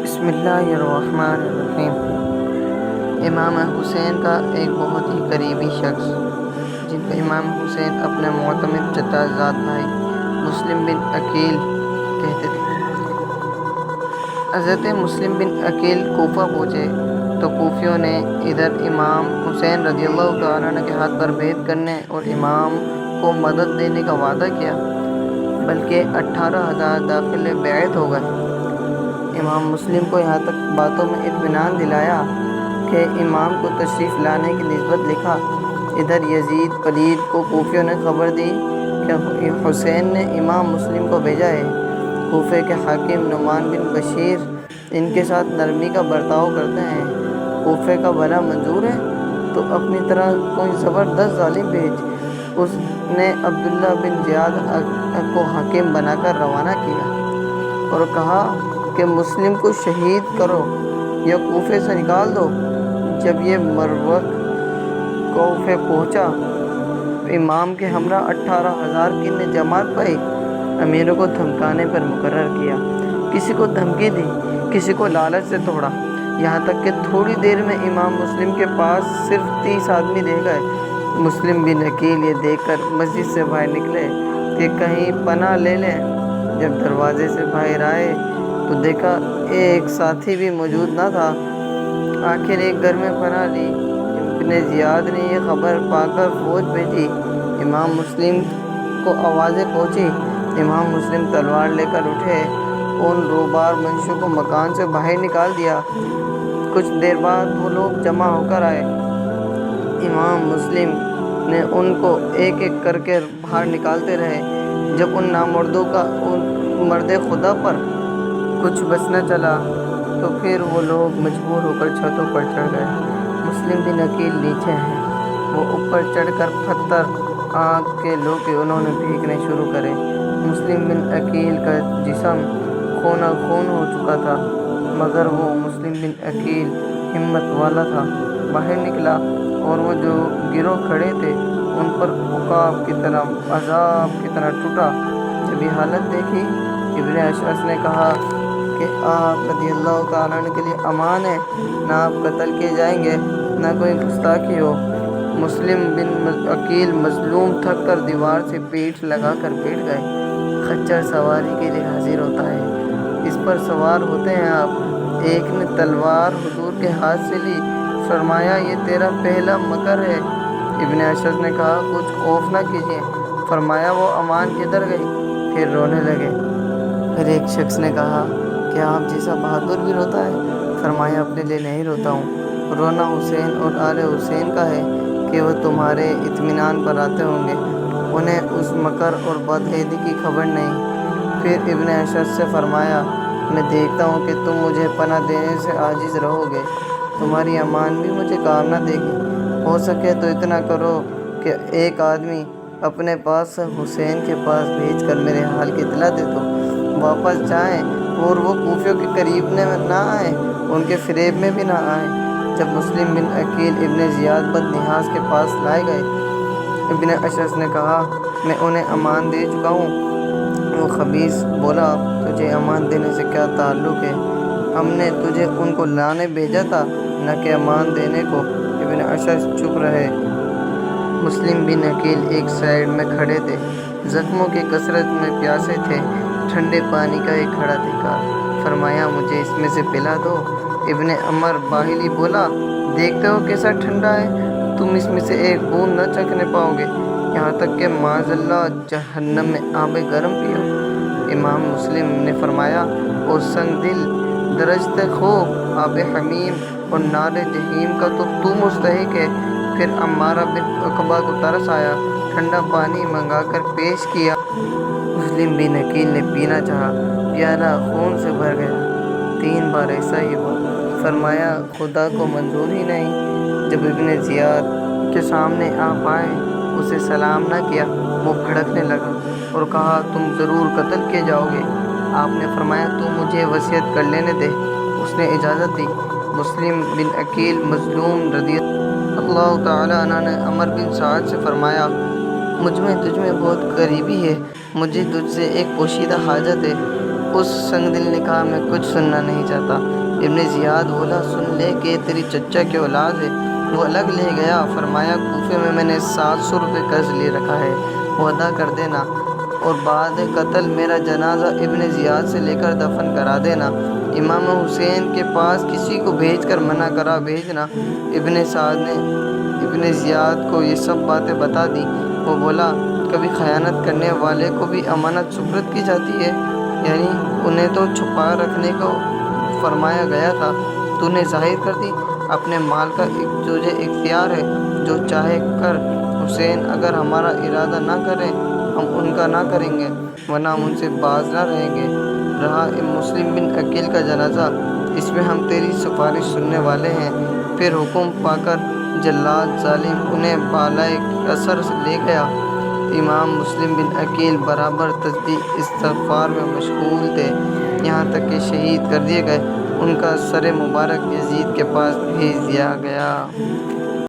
بسم اللہ الرحمن الرحیم۔ امام حسین کا ایک بہت ہی قریبی شخص جن کو امام حسین اپنے معتمد چچا زاد بھائی مسلم بن عقیل کہتے تھے۔ حضرت مسلم بن عقیل کوفہ پہنچے تو کوفیوں نے ادھر امام حسین رضی اللہ تعالیٰ عنہ کے ہاتھ پر بیعت کرنے اور امام کو مدد دینے کا وعدہ کیا، بلکہ 18,000 داخل بیعت ہو گئے۔ امام مسلم کو یہاں تک باتوں میں اطمینان دلایا کہ امام کو تشریف لانے کی نسبت لکھا۔ ادھر یزید پلید کو کوفیوں نے خبر دی کہ حسین نے امام مسلم کو بھیجا ہے۔ کوفے کے حاکم نعمان بن بشیر ان کے ساتھ نرمی کا برتاؤ کرتے ہیں۔ کوفے کا بھلا منظور ہے تو اپنی طرح کوئی زبردست ظالم بھیج۔ اس نے عبداللہ بن زیاد کو حاکم بنا کر روانہ کیا اور کہا کہ مسلم کو شہید کرو یا کوفے سے نکال دو۔ جب یہ مروق کوفے پہنچا تو امام کے ہمراہ 18,000 کی نے جماعت پائی۔ امیروں کو دھمکانے پر مقرر کیا، کسی کو دھمکی دی، کسی کو لالچ سے توڑا، یہاں تک کہ تھوڑی دیر میں امام مسلم کے پاس صرف 30 آدمی رہ گئے۔ مسلم بن عقیل یہ دیکھ کر مسجد سے باہر نکلے کہ کہیں پناہ لے لیں۔ جب دروازے سے باہر آئے تو دیکھا ایک ساتھی بھی موجود نہ تھا۔ آخر ایک گھر میں پناہ لی۔ ابن زیاد نے یہ خبر پا کر فوج بھیجی۔ امام مسلم کو آوازیں پہنچی۔ امام مسلم تلوار لے کر اٹھے، ان روبار منشوں کو مکان سے باہر نکال دیا۔ کچھ دیر بعد وہ لوگ جمع ہو کر آئے۔ امام مسلم نے ان کو ایک ایک کر کے باہر نکالتے رہے۔ جب ان نامردوں کا مرد خدا پر کچھ بچ نہ چلا تو پھر وہ لوگ مجبور ہو کر چھتوں پر چڑھ گئے۔ مسلم بن عقیل نیچے ہیں، وہ اوپر چڑھ کر پتھر آگ کے لوٹے انہوں نے پھینکنے شروع کرے۔ مسلم بن عقیل کا جسم خونہ خون ہو چکا تھا، مگر وہ مسلم بن عقیل ہمت والا تھا۔ باہر نکلا اور وہ جو گروہ کھڑے تھے ان پر عقاب کی طرح عذاب کی طرح ٹوٹا۔ جب یہ حالت دیکھی ابن اشعث نے کہا کہ آپ رضی اللہ تعالیٰ عنہ کے لیے امان ہے، نہ آپ قتل کیے جائیں گے نہ کوئی گستاخی ہو۔ مسلم بن عقیل مظلوم تھک کر دیوار سے پیٹھ لگا کر بیٹھ گئے۔ خچر سواری کے لیے حاضر ہوتا ہے، اس پر سوار ہوتے ہیں آپ۔ ایک نے تلوار حضور کے ہاتھ سے لی، فرمایا یہ تیرا پہلا مکر ہے۔ ابن اشعث نے کہا کچھ خوف نہ کیجیے، فرمایا وہ امان کدھر گئی؟ پھر رونے لگے۔ پھر ایک شخص نے کہا کہ آپ جیسا بہادر بھی روتا ہے؟ فرمایا اپنے لیے نہیں روتا ہوں، رونا حسین اور آل حسین کا ہے کہ وہ تمہارے اطمینان پر آتے ہوں گے، انہیں اس مکر اور بدعہدی کی خبر نہیں۔ پھر ابن اشعث سے فرمایا میں دیکھتا ہوں کہ تم مجھے پناہ دینے سے عاجز رہو گے، تمہاری امان بھی مجھے کام نہ دے گی۔ ہو سکے تو اتنا کرو کہ ایک آدمی اپنے پاس سے حسین کے پاس بھیج کر میرے حال کی اطلاع دے دو، واپس جائیں اور وہ کوفیوں کے قریب نہ آئیں، ان کے فریب میں بھی نہ آئیں۔ جب مسلم بن عقیل ابن زیاد بد نحاس کے پاس لائے گئے، ابن اشعث نے کہا میں انہیں امان دے چکا ہوں۔ وہ خبیث بولا تجھے امان دینے سے کیا تعلق ہے؟ ہم نے تجھے ان کو لانے بھیجا تھا نہ کہ امان دینے کو۔ ابن اشعث چپ رہے۔ مسلم بن عقیل ایک سائیڈ میں کھڑے تھے، زخموں کی کثرت میں پیاسے تھے، ٹھنڈے پانی کا ایک گھڑا دکھا، فرمایا مجھے اس میں سے پلا دو۔ ابن عمر باہلی بولا دیکھتے ہو کیسا ٹھنڈا ہے، تم اس میں سے ایک بوند نہ چکھنے پاؤ گے، یہاں تک کہ معاذ اللہ جہنم میں آب گرم پیو۔ امام مسلم نے فرمایا اور سنگ دل درجت خوب آب حمیم اور نار جہیم کا تو مستحق ہے۔ پھر عمارہ بن عقبہ کو ترس آیا، ٹھنڈا پانی منگا کر پیش کیا۔ مسلم بن عقیل نے پینا چاہا، پیالہ خون سے بھر گیا۔ 3 بار ایسا ہی ہوا، فرمایا خدا کو منظور ہی نہیں۔ جب ابن زیاد کے سامنے آ پائے اسے سلام نہ کیا، وہ بھڑکنے لگا اور کہا تم ضرور قتل کیے جاؤ گے۔ آپ نے فرمایا تو مجھے وصیت کر لینے دے۔ اس نے اجازت دی۔ مسلم بن عقیل مظلوم رضی اللہ تعالیٰ عنہ نے عمر بن سعد سے فرمایا مجھ میں تجھ میں بہت قریبی ہے، مجھے تجھ سے ایک پوشیدہ حاجت ہے۔ اس سنگ دل نے کہا میں کچھ سننا نہیں چاہتا۔ ابن زیاد بولا سن لے کہ تیری چچا کی اولاد ہے۔ وہ الگ لے گیا، فرمایا کوفے میں نے 700 روپے قرض لے رکھا ہے، وہ ادا کر دینا، اور بعد قتل میرا جنازہ ابن زیاد سے لے کر دفن کرا دینا۔ امام حسین کے پاس کسی کو بھیج کر منع کرا بھیجنا۔ ابن سعد نے ابن زیاد کو یہ سب باتیں بتا دیں۔ وہ بولا کبھی خیانت کرنے والے کو بھی امانت سپرد کی جاتی ہے، یعنی انہیں تو چھپا رکھنے کو فرمایا گیا تھا، تو نے ظاہر کر دی۔ اپنے مال کا تجھے اختیار ہے، جو چاہے کر۔ حسین اگر ہمارا ارادہ نہ کریں ہم ان کا نہ کریں گے، ورنہ ہم ان سے باز نہ رہیں گے۔ رہا مسلم بن عقیل کا جنازہ، اس میں ہم تیری سفارش سننے والے ہیں۔ پھر حکم پا کر جلاد ظالم انہیں بالائے قصر لے گیا۔ امام مسلم بن عقیل برابر تسبیح استغفار میں مشغول تھے، یہاں تک کہ شہید کر دیے گئے۔ ان کا سر مبارک یزید کے پاس بھیج دیا گیا۔